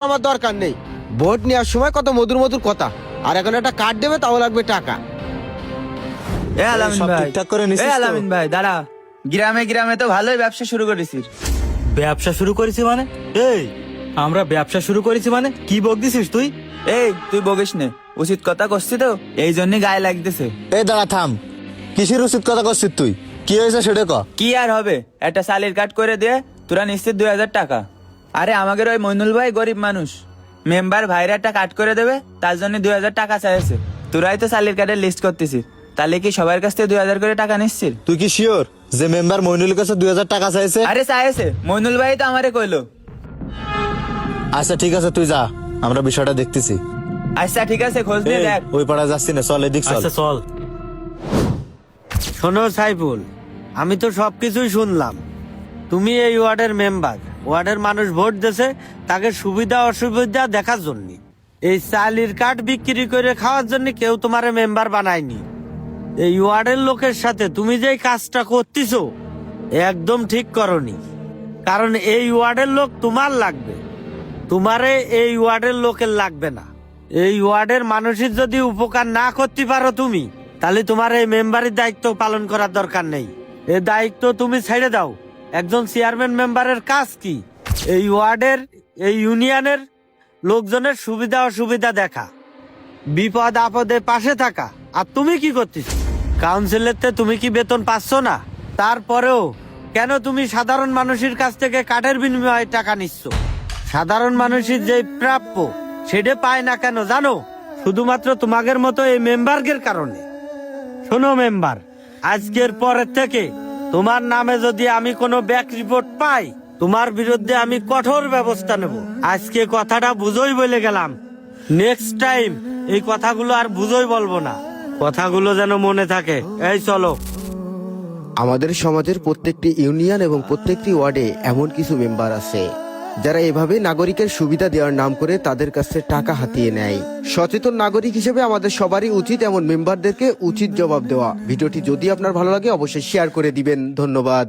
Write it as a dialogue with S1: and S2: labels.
S1: আমার দরকার নেই। ভোট নেওয়ার সময় কত মধুর মধুর কথা, আর এখন একটা কার্ড দেবে তাও লাগবে টাকা।
S2: এ আলামিন
S3: সব
S2: ভাই,
S3: ঠিকঠাক করে নিছিস
S2: এ
S3: তো?
S2: আলামিন ভাই দাঁড়া। গ্রামে গ্রামে তো ভালোই ব্যবসা শুরু করেছিস।
S4: ব্যবসা শুরু করেছি মানে? এই আমরা ব্যবসা শুরু করেছি মানে কি বক দিছিস তুই?
S2: এই তুই বকিস নে, উচিত কথা করছিস তো, এই জন্যই গায়ে লাগতেছে।
S3: এই দাঁড়া থাম, কিসের উচিত কথা করছিস তুই? কি হয়েছে সেটা ক।
S2: কি আর হবে, একটা সালের কাট করে দিয়ে তোরা নিশ্চিত 2000 টাকা। আরে আমাদের ওই মইনুল ভাই গরিব মানুষ, মেম্বার ভাইরা একটা কাট করে দেবে, তার জন্য 2000 টাকা চাইছে। তোরাই তো সালের কার্ডের লিস্ট করতেছিস, তাহলে কি সবার কাছ থেকে 2000 করে টাকা নিচ্ছিস?
S3: তুই কি শিওর যে মেম্বার মইনুলের কাছে 2000 টাকা চাইছে?
S2: আরে চাইছে, মইনুল ভাই তো আমারে কইলো।
S3: আচ্ছা ঠিক আছে, তুই যা, আমরা বিষয়টা দেখতেছি।
S2: আচ্ছা ঠিক আছে, খোঁজ দিয়ে
S3: এই,
S2: দেখ।
S3: ওই পাড়া যাচ্ছি না, চল এদিক চল।
S4: আচ্ছা চল।
S5: শোনো সাইফুল, আমি তো সবকিছুই শুনলাম। তুমি এই ওয়ার্ডের মেম্বার, ওয়ার্ডের মানুষ ভোট দিয়েছে তাকে সুবিধা অসুবিধা দেখার জন্য। এই চালির কার্ড বিক্রি করে খাওয়ার জন্য কেউ তোমার মেম্বার বানায়নি। এই ওয়ার্ডের লোকের সাথে তুমি যে কাজটা করতেছো একদম ঠিক করনি। কারণ এই ওয়ার্ডের লোক তোমার লাগবে, তোমারে এই ওয়ার্ডের লোকের লাগবে না। এই ওয়ার্ডের মানুষের যদি উপকার না করতে পারো তুমি, তাহলে তোমার এই মেম্বারের দায়িত্ব পালন করার দরকার নেই। এই দায়িত্ব তুমি ছেড়ে দাও। একজন চেয়ারম্যান মেম্বারের কাজ কি? এই ওয়ার্ডের, এই ইউনিয়নের লোকজনের সুবিধা অসুবিধা দেখা, বিপদ আপদে পাশে থাকা। আর তুমি কি করতেছ? কাউন্সিলরতে তুমি কি বেতন পাচ্ছ না? তারপরেও কেন তুমি সাধারণ মানুষের কাছ থেকে কাঠের বিনিময়ে টাকা নিচ্ছ? সাধারণ মানুষের যে প্রাপ্য সেটা পায় না কেন জানো? শুধুমাত্র তোমাদের মতো এই মেম্বারদের কারণে। শোনো মেম্বার, আজকের পরের থেকে তোমার নামে যদি আমি কোনো ব্যাক রিপোর্ট পাই, তোমার বিরুদ্ধে আমি কঠোর ব্যবস্থা নেব। আজকে কথাটা বুঝোই বলে গেলাম, নেক্সট টাইম এই কথাগুলো আর বুঝোই বলবো না। কথাগুলো যেন মনে থাকে। এই চলো।
S1: আমাদের সমাজের প্রত্যেকটি ইউনিয়ন এবং প্রত্যেকটি ওয়ার্ডে এমন কিছু মেম্বার আছে যারা এভাবে নাগরিকের সুবিধা দেওয়ার নাম করে তাদের কাছে টাকা হাতিয়ে নেয়। সচেতন নাগরিক হিসেবে আমাদের সবারই উচিত এমন মেম্বারদেরকে উচিত জবাব দেওয়া। ভিডিওটি যদি আপনার ভালো লাগে অবশ্যই শেয়ার করে দিবেন। ধন্যবাদ।